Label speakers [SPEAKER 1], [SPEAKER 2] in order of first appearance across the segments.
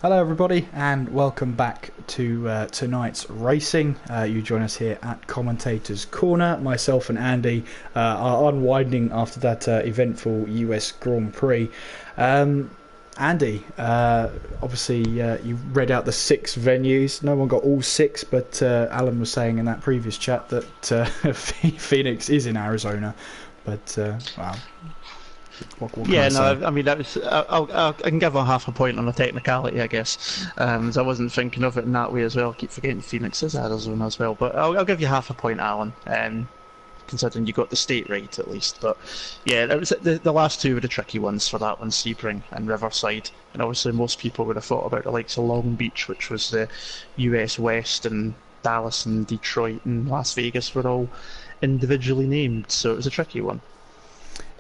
[SPEAKER 1] Hello everybody and welcome back to tonight's racing. You join us here at Commentators Corner. Myself and Andy are unwinding after that eventful US Grand Prix. Andy, obviously you read out the 6 venues. No one got all 6, but Alan was saying in that previous chat that Phoenix is in Arizona. But wow. What
[SPEAKER 2] Yeah, no, I mean that was. I can give her half a point on a technicality, I guess. As I wasn't thinking of it in that way as well. I keep forgetting Phoenix is Arizona as well, but I'll give you half a point, Alan. Considering you got the state right at least. But yeah, that was the last 2 were the tricky ones for that one, Sebring and Riverside. And obviously most people would have thought about the likes of Long Beach, which was the US West, and Dallas and Detroit and Las Vegas were all individually named, so it was a tricky one.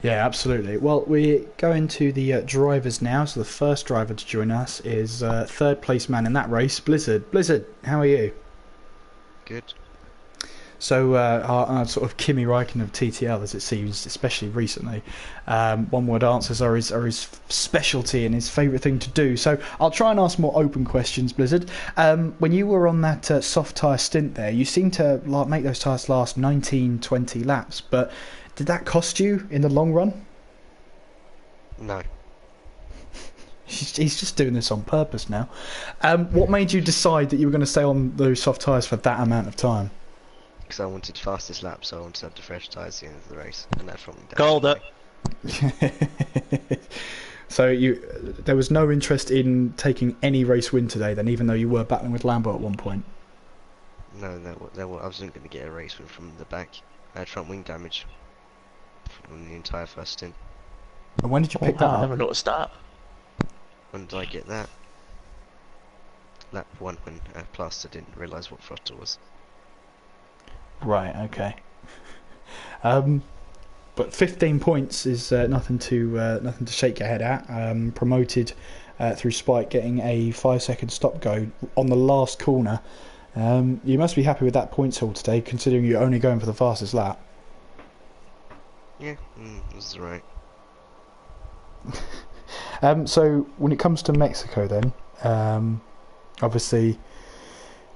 [SPEAKER 1] Yeah, absolutely. Well, we're going to the drivers now. So the first driver to join us is third place man in that race, Blizzard. Blizzard, how are you?
[SPEAKER 3] Good.
[SPEAKER 1] So our sort of Kimi Räikkönen of TTL, as it seems, especially recently, one-word answers are his specialty and his favourite thing to do. So I'll try and ask more open questions, Blizzard. When you were on that soft tyre stint there, you seemed to make those tyres last 19, 20 laps, but did that cost you in the long run?
[SPEAKER 3] No.
[SPEAKER 1] He's just doing this on purpose now. What made you decide that you were going to stay on those soft tyres for that amount of time?
[SPEAKER 3] Because I wanted fastest lap, so I wanted to have the fresh tyres at the end of the race, and that's from down.
[SPEAKER 2] Called it.
[SPEAKER 1] So there was no interest in taking any race win today then, even though you were battling with Lambo at one point?
[SPEAKER 3] No, I wasn't going to get a race win from the back. I had front wing damage from the entire first stint.
[SPEAKER 1] And when did you pick that
[SPEAKER 2] I
[SPEAKER 1] up?
[SPEAKER 2] never noticed that.
[SPEAKER 3] When did I get that? Lap 1 when plus I didn't realise what throttle was.
[SPEAKER 1] Right, okay. But 15 points is nothing to shake your head at. Promoted through Spike, getting a 5-second stop go on the last corner. You must be happy with that points haul today, considering you're only going for the fastest lap.
[SPEAKER 3] Yeah, this is right.
[SPEAKER 1] So when it comes to Mexico, then obviously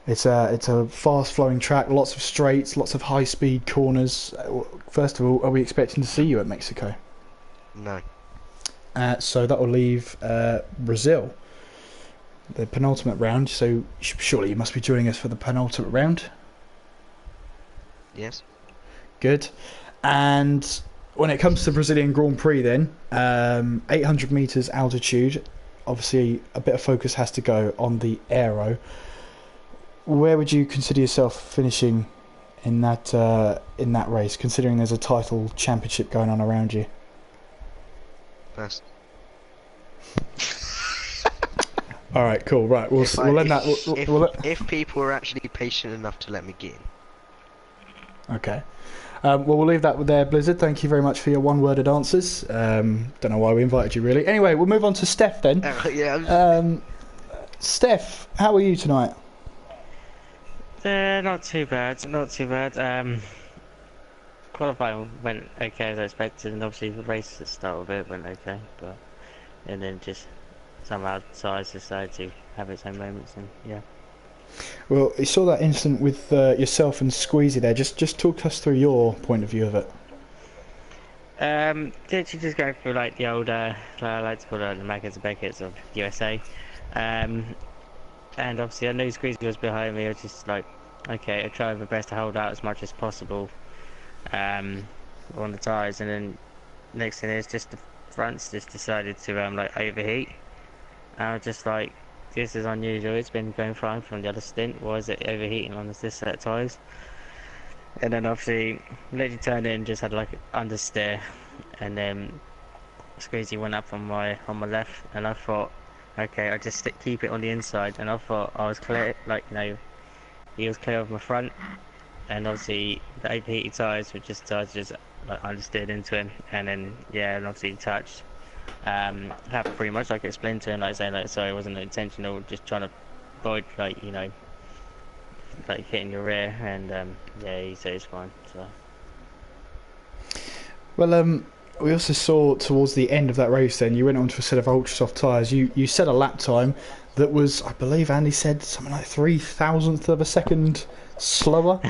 [SPEAKER 1] it's a fast-flowing track, lots of straights, lots of high-speed corners. First of all, are we expecting to see you at Mexico?
[SPEAKER 3] No.
[SPEAKER 1] So that will leave Brazil, the penultimate round. So surely you must be joining us for the penultimate round.
[SPEAKER 3] Yes.
[SPEAKER 1] Good. And when it comes to Brazilian Grand Prix, then 800 meters altitude. Obviously, a bit of focus has to go on the aero. Where would you consider yourself finishing in that race, considering there's a title championship going on around you?
[SPEAKER 3] First.
[SPEAKER 1] All right, cool. Right, we'll end that.
[SPEAKER 3] If people are actually patient enough to let me get in.
[SPEAKER 1] Okay. Well, we'll leave that there, Blizzard. Thank you very much for your one-worded answers. Don't know why we invited you, really. Anyway, we'll move on to Steph then.
[SPEAKER 3] Yeah.
[SPEAKER 1] Steph, how are you tonight?
[SPEAKER 4] Not too bad, not too bad. Qualifying went okay as I expected, and obviously the race at the start of it went okay, and then just somehow size decided to have its own moments, and yeah.
[SPEAKER 1] Well, you saw that incident with yourself and Squeezy there. Just talk us through your point of view of it.
[SPEAKER 4] Literally just go through like the old, I like to call it the Maggers and Beckett's of USA. And obviously I knew Squeezy was behind me. I was just like, okay, I try my best to hold out as much as possible on the tyres, and then next thing is just the fronts just decided to like overheat. I was just like, this is unusual, it's been going fine from the other stint, why is it overheating on this set of tyres? And then obviously literally turned in, just had like understeer, and then Squeezy went up on my left, and I thought, okay, I just keep it on the inside, and I thought I was clear, like, you know, he was clear of my front, and obviously the overheated tyres were just like understeered into him, and then yeah, and obviously touched. Have pretty much like explained to him, like saying like sorry, it wasn't intentional, just trying to avoid like, you know, like hitting your rear, and yeah, he said it's fine. So
[SPEAKER 1] well, we also saw towards the end of that race then you went on to a set of ultra soft tyres. You set a lap time that was, I believe Andy said, something like 3,000th of a second slower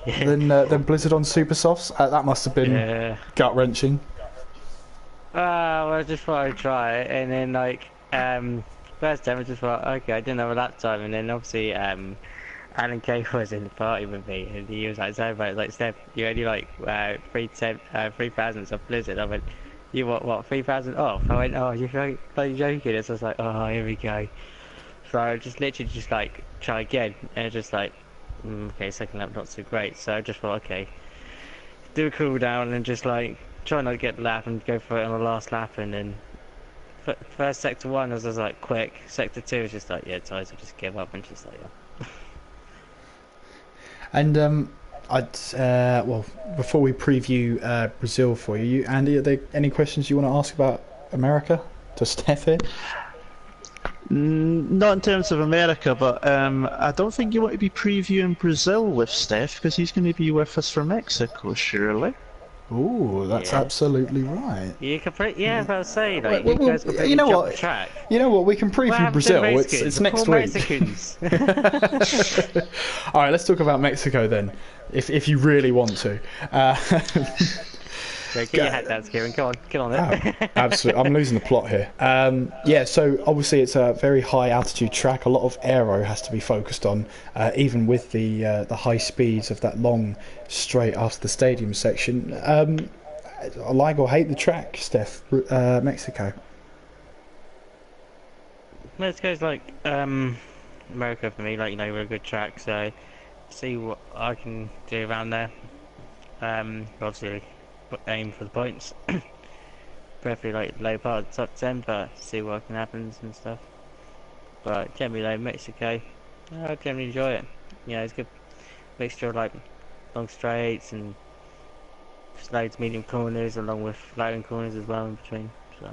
[SPEAKER 1] than Blizzard on Super Softs. That must have been gut wrenching.
[SPEAKER 4] Well, I just thought I'd try it, and then like first time I just thought, okay, I didn't have a lap time, and then obviously Alan Kay was in the party with me, and he was like, "So, like, Steph, you only like 3,000 of Blizzard." I went, "You what 3,000 off?" I went, "Oh, you're joking." So I was like, "Oh, here we go." So I just literally just like try again, and just like, okay, second lap not so great. So I just thought, okay, do a cool down and just like try not to get the lap and go for it on the last lap, and then first sector 1 I was just like quick. Sector 2 was just like, yeah, Tyson, I just give up and just like, yeah.
[SPEAKER 1] And well, before we preview Brazil for you, Andy, are there any questions you want to ask about America to Steph here?
[SPEAKER 2] Not in terms of America, but I don't think you want to be previewing Brazil with Steph, because he's going to be with us for Mexico, surely.
[SPEAKER 1] Oh, that's absolutely right.
[SPEAKER 4] You can I was about to say, like, you guys
[SPEAKER 1] you know what?
[SPEAKER 4] Track.
[SPEAKER 1] You know what? We can preview Brazil. It's next week.
[SPEAKER 4] Mexicans.
[SPEAKER 1] All right, let's talk about Mexico then, if you really want to.
[SPEAKER 4] Get your head down, Kieran. Come on, get on it.
[SPEAKER 1] Oh, absolutely, I'm losing the plot here. Yeah, so obviously it's a very high altitude track. A lot of aero has to be focused on, even with the high speeds of that long straight after the stadium section. I like or hate the track, Steph. Mexico.
[SPEAKER 4] Mexico's like America for me. Like, you know, we're a good track, so see what I can do around there. Obviously aim for the points. Preferably like low part of the top 10, but see what can happen and stuff. But generally, like Mexico, I generally enjoy it. You know, it's a good mixture of like long straights and slow to medium corners, along with flowing corners as well in between. So.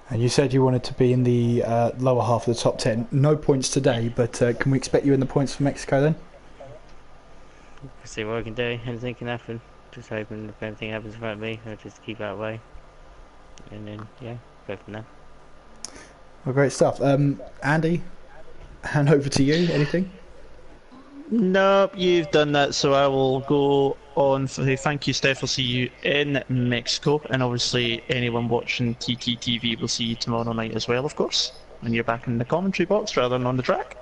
[SPEAKER 1] And you said you wanted to be in the lower half of the top 10. No points today, but can we expect you in the points for Mexico then?
[SPEAKER 4] See what I can do. Anything can happen. Just hoping if anything happens in front of me, I'll just keep out of the way. And then, yeah, go from there.
[SPEAKER 1] Well, great stuff. Andy, hand over to you. Anything?
[SPEAKER 2] Nope, you've done that, so I will go on. Thank you, Steph. I'll see you in Mexico. And obviously, anyone watching TTTV will see you tomorrow night as well, of course. When you're back in the commentary box rather than on the track.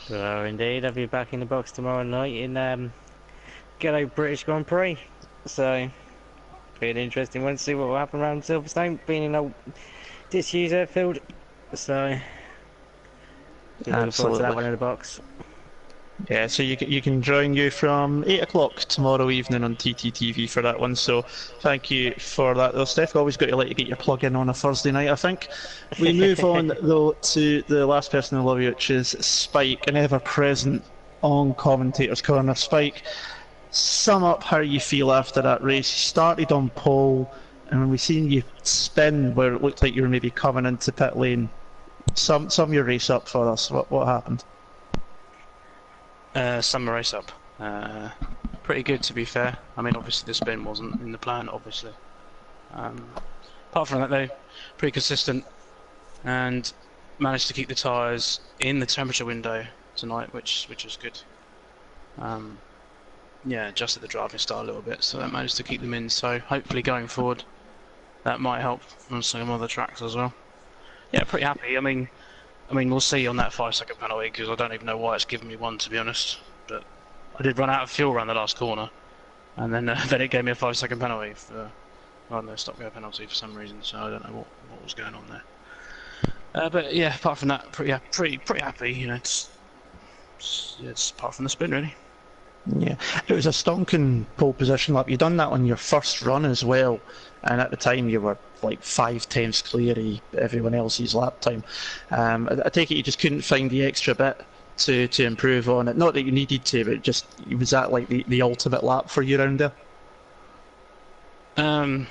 [SPEAKER 4] Well, indeed, I'll be back in the box tomorrow night in Ghetto British Grand Prix. So, be an interesting one to see what will happen around Silverstone, being in a disused airfield. So, looking forward to that one in the box.
[SPEAKER 2] Yeah, so you can join you from 8 o'clock tomorrow evening on TTTV for that one. So thank you for that, though, Steph. Always got to let you get your plug in on a Thursday night, I think. We move on though to the last person in the lobby, which is Spike, an ever-present on Commentators Corner. Spike, sum up how you feel after that race. You started on pole, and when we seen you spin where it looked like you were maybe coming into pit lane, sum your race up for us. What happened?
[SPEAKER 5] Sum the race up. Pretty good, to be fair. I mean, obviously the spin wasn't in the plan, obviously. Apart from that, though, pretty consistent, and managed to keep the tyres in the temperature window tonight, which was good. Yeah, adjusted the driving style a little bit, so that managed to keep them in. So hopefully going forward, that might help on some other tracks as well. Yeah, pretty happy. I mean, we'll see on that 5-second penalty, because I don't even know why it's given me one, to be honest. But I did run out of fuel around the last corner, and then it gave me a 5-second penalty for, I don't know, stop-go penalty for some reason. So I don't know what was going on there. But yeah, apart from that, pretty happy. You know, it's apart from the spin, really.
[SPEAKER 2] Yeah, it was a stonking pole position lap. You done that on your first run as well, and at the time you were like 5/10 clear of everyone else's lap time. I take it you just couldn't find the extra bit to improve on it. Not that you needed to, but just was that like the ultimate lap for you around there?
[SPEAKER 5] No,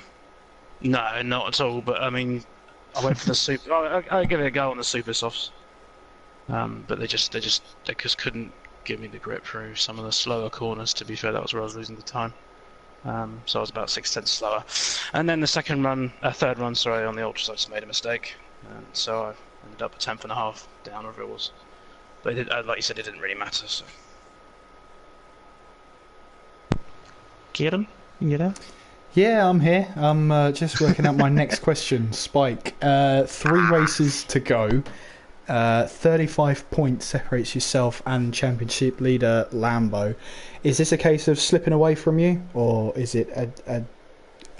[SPEAKER 5] not at all. But I mean, I went for the super. I give it a go on the super softs, but they just couldn't give me the grip through some of the slower corners. To be fair, that was where I was losing the time. So I was about 6/10 slower. And then the third run, sorry, on the ultras, I just made a mistake. and so I ended up a tenth and a half down, whatever it was. But like you said, it didn't really matter. So.
[SPEAKER 2] Kieran, you there?
[SPEAKER 1] Yeah, I'm here. I'm just working out my next question. Spike, 3 races to go. 35 points separates yourself and championship leader Lambo. Is this a case of slipping away from you, or is it an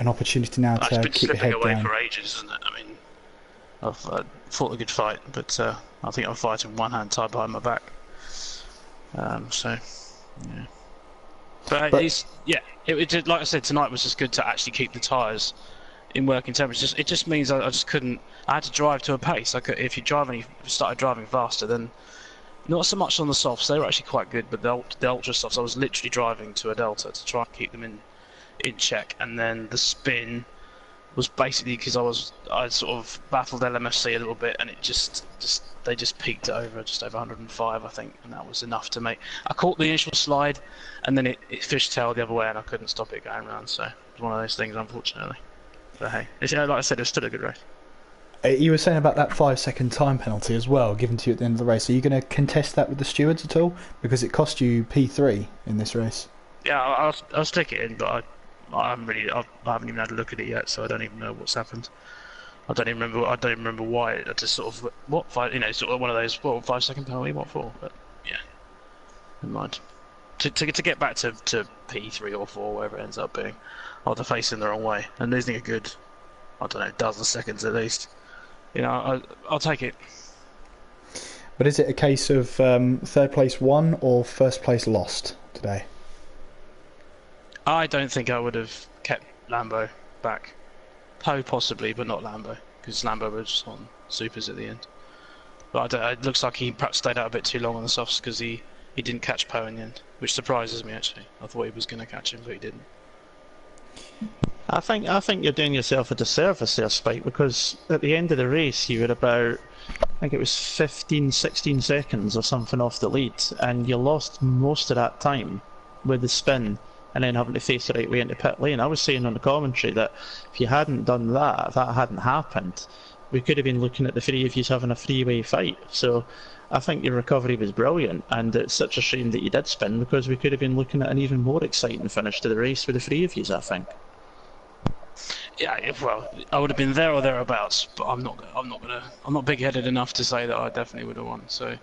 [SPEAKER 1] opportunity now to keep your head down?
[SPEAKER 5] It's been slipping away for ages, isn't it? I mean, I've fought a good fight, but I think I'm fighting one hand tied behind my back. So, yeah. But it's it like I said, tonight was just good to actually keep the tyres in working temperatures. It just means I just couldn't. I had to drive to a pace. If you started driving faster, then not so much on the softs. They were actually quite good, but the ultra softs, I was literally driving to a delta to try and keep them in check. And then the spin was basically because I sort of baffled LMFC a little bit, and it they just peaked at just over 105, I think, and that was enough to make. I caught the initial slide, and then it fishtailed the other way, and I couldn't stop it going round. So it was one of those things, unfortunately. But hey, like I said, it was still a good race.
[SPEAKER 1] You were saying about that 5-second time penalty as well, given to you at the end of the race. Are you going to contest that with the stewards at all? Because it cost you P3 in this race.
[SPEAKER 5] Yeah, I'll stick it in, but I haven't even had a look at it yet, so I don't even know what's happened. I don't even remember why. I just sort of sort of one of those 5-second penalty, what for? But yeah, never mind. To get back to P3 or 4, wherever it ends up being, I'll have to face in the wrong way, and losing a good, I don't know, dozen seconds at least. I'll take it.
[SPEAKER 1] But is it a case of third place won or first place lost today?
[SPEAKER 5] I don't think I would have kept Lambo back. Poe possibly, but not Lambo, because Lambo was on supers at the end. But it looks like he perhaps stayed out a bit too long on the softs because he didn't catch Poe in the end, which surprises me actually. I thought he was going to catch him, but he didn't.
[SPEAKER 2] I think you're doing yourself a disservice there, Spike, because at the end of the race you were about, I think it was 15, 16 seconds or something off the lead, and you lost most of that time with the spin and then having to face the right way into pit lane. I was saying on the commentary that if you hadn't done that, if that hadn't happened, we could have been looking at the three of you having a three-way fight. So I think your recovery was brilliant, and it's such a shame that you did spin, because we could have been looking at an even more exciting finish to the race with the three of you, I think.
[SPEAKER 5] Yeah, well, I would have been there or thereabouts, but I'm not big-headed enough to say that I definitely would have won. So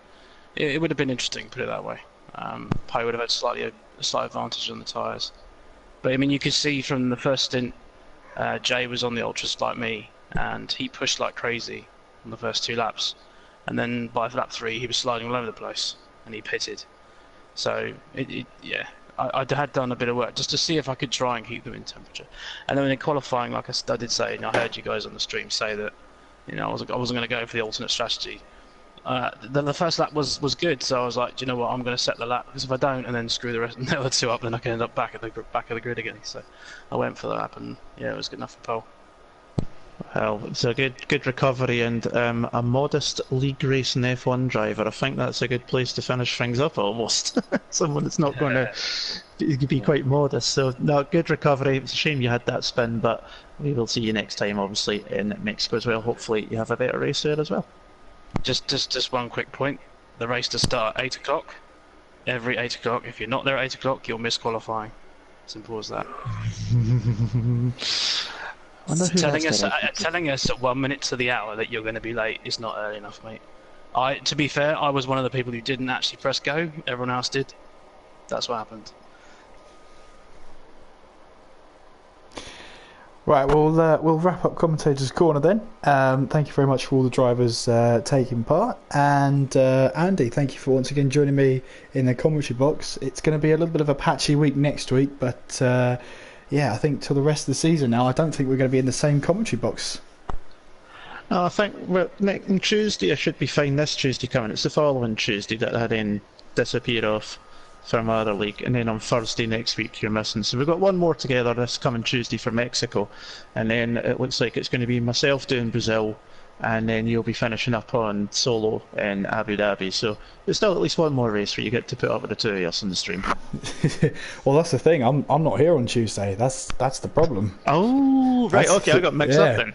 [SPEAKER 5] it would have been interesting, put it that way. Pi would have had a slight advantage on the tyres, but I mean, you could see from the first stint, Jay was on the ultras like me, and he pushed like crazy on the first 2 laps, and then by lap 3 he was sliding all over the place, and he pitted. So yeah. I had done a bit of work just to see if I could try and keep them in temperature, and then in qualifying, like I did say, and I heard you guys on the stream say that, I wasn't going to go for the alternate strategy. Then the first lap was good, so I was like, do you know what, I'm going to set the lap, because if I don't and then screw the other 2 up, then I can end up back of the grid again. So I went for the lap, and yeah, it was good enough for pole.
[SPEAKER 2] Well, it's a good recovery, and a modest league racing F1 driver. I think that's a good place to finish things up almost. Someone that's not going to be quite modest. So, no, good recovery. It's a shame you had that spin, but we will see you next time, obviously, in Mexico as well. Hopefully you have a better race there as well.
[SPEAKER 5] Just one quick point. The race to start at 8 o'clock. Every 8 o'clock. If you're not there at 8 o'clock, you'll miss qualifying. Simple as that. Telling us at 1 minute to the hour that you're going to be late is not early enough, mate. To be fair, I was one of the people who didn't actually press go. Everyone else did. That's what happened.
[SPEAKER 1] Right, we'll wrap up Commentators Corner then. Thank you very much for all the drivers taking part, and Andy, thank you for once again joining me in the commentary box. It's going to be a little bit of a patchy week next week, but yeah, I think till the rest of the season now, I don't think we're going to be in the same commentary box.
[SPEAKER 2] No, I think next Tuesday I should be fine. This Tuesday coming, it's the following Tuesday that I then disappear off from our other league, and then on Thursday next week you're missing. So we've got one more together this coming Tuesday for Mexico, and then it looks like it's going to be myself doing Brazil, and then you'll be finishing up on solo in Abu Dhabi. So there's still at least one more race where you get to put up with the two of us on the stream.
[SPEAKER 1] Well, that's the thing. I'm not here on Tuesday. That's the problem.
[SPEAKER 2] Oh, right.
[SPEAKER 1] That's
[SPEAKER 2] Okay, I got mixed up then.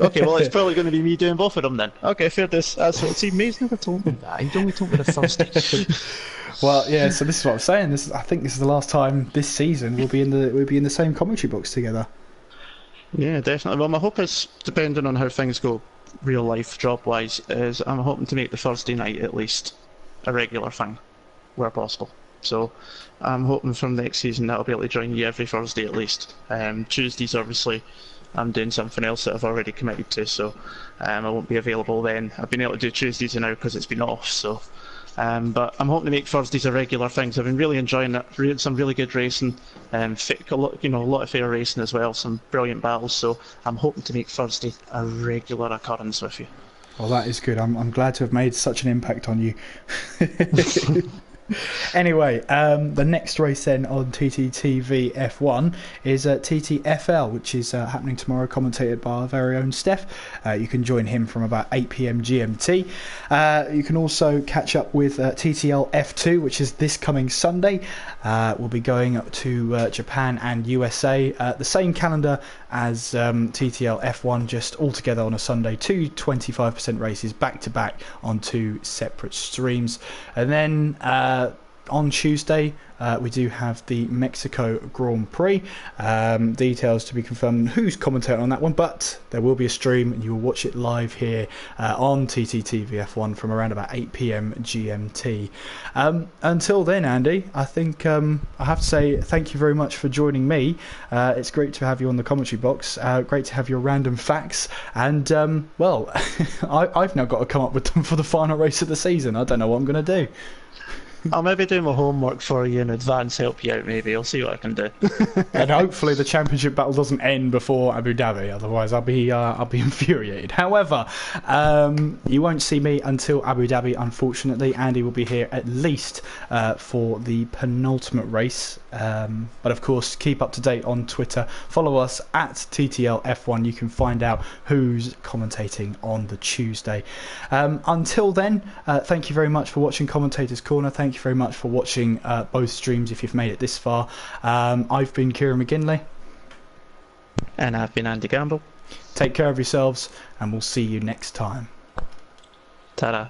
[SPEAKER 2] Okay, well, it's probably going to be me doing both of them then. Okay, fair this. See, May's never told me that. He only told me the Thursday.
[SPEAKER 1] Well, yeah. So this is what I'm saying. I think this is the last time this season we'll be in the same commentary box together.
[SPEAKER 2] Yeah, definitely. Well, my hope is, depending on how things go, real life job wise, is I'm hoping to make the Thursday night at least a regular thing, where possible. So I'm hoping from next season that I'll be able to join you every Thursday at least. Tuesdays, obviously, I'm doing something else that I've already committed to, so I won't be available then. I've been able to do Tuesdays now because it's been off, so. But I'm hoping to make Thursdays a regular thing. So I've been really enjoying it. Some really good racing, a lot of fair racing as well. Some brilliant battles. So I'm hoping to make Thursday a regular occurrence with you.
[SPEAKER 1] Well, that is good. I'm glad to have made such an impact on you. Anyway, the next race then on TTTV F1 is TTFL, which is happening tomorrow, commentated by our very own Steph. You can join him from about 8 PM GMT. You can also catch up with TTL F2, which is this coming Sunday. We'll be going up to Japan and USA. The same calendar as TTL F1, just all together on a Sunday. Two 25% races back to back on two separate streams. And then on Tuesday we do have the Mexico Grand Prix. Details to be confirmed who's commentating on that one, but there will be a stream and you will watch it live here on TTTV F1 from around about 8 PM GMT. Until then, Andy, I think I have to say thank you very much for joining me. It's great to have you on the commentary box. Great to have your random facts, and well, I've now got to come up with them for the final race of the season. I don't know what I'm going to do.
[SPEAKER 2] I'll maybe do my homework for you in advance, help you out maybe. I'll see what I can do.
[SPEAKER 1] And hopefully the championship battle doesn't end before Abu Dhabi, otherwise I'll be infuriated. However, you won't see me until Abu Dhabi, unfortunately. Andy will be here at least for the penultimate race. But of course, keep up to date on Twitter. Follow us at TTL F1. You can find out who's commentating on the Tuesday. Until then, thank you very much for watching Commentators Corner. Thank you very much for watching both streams if you've made it this far. I've been Kieran McGinley.
[SPEAKER 2] And I've been Andy Gamble.
[SPEAKER 1] Take care of yourselves, and we'll see you next time.
[SPEAKER 2] Ta-da.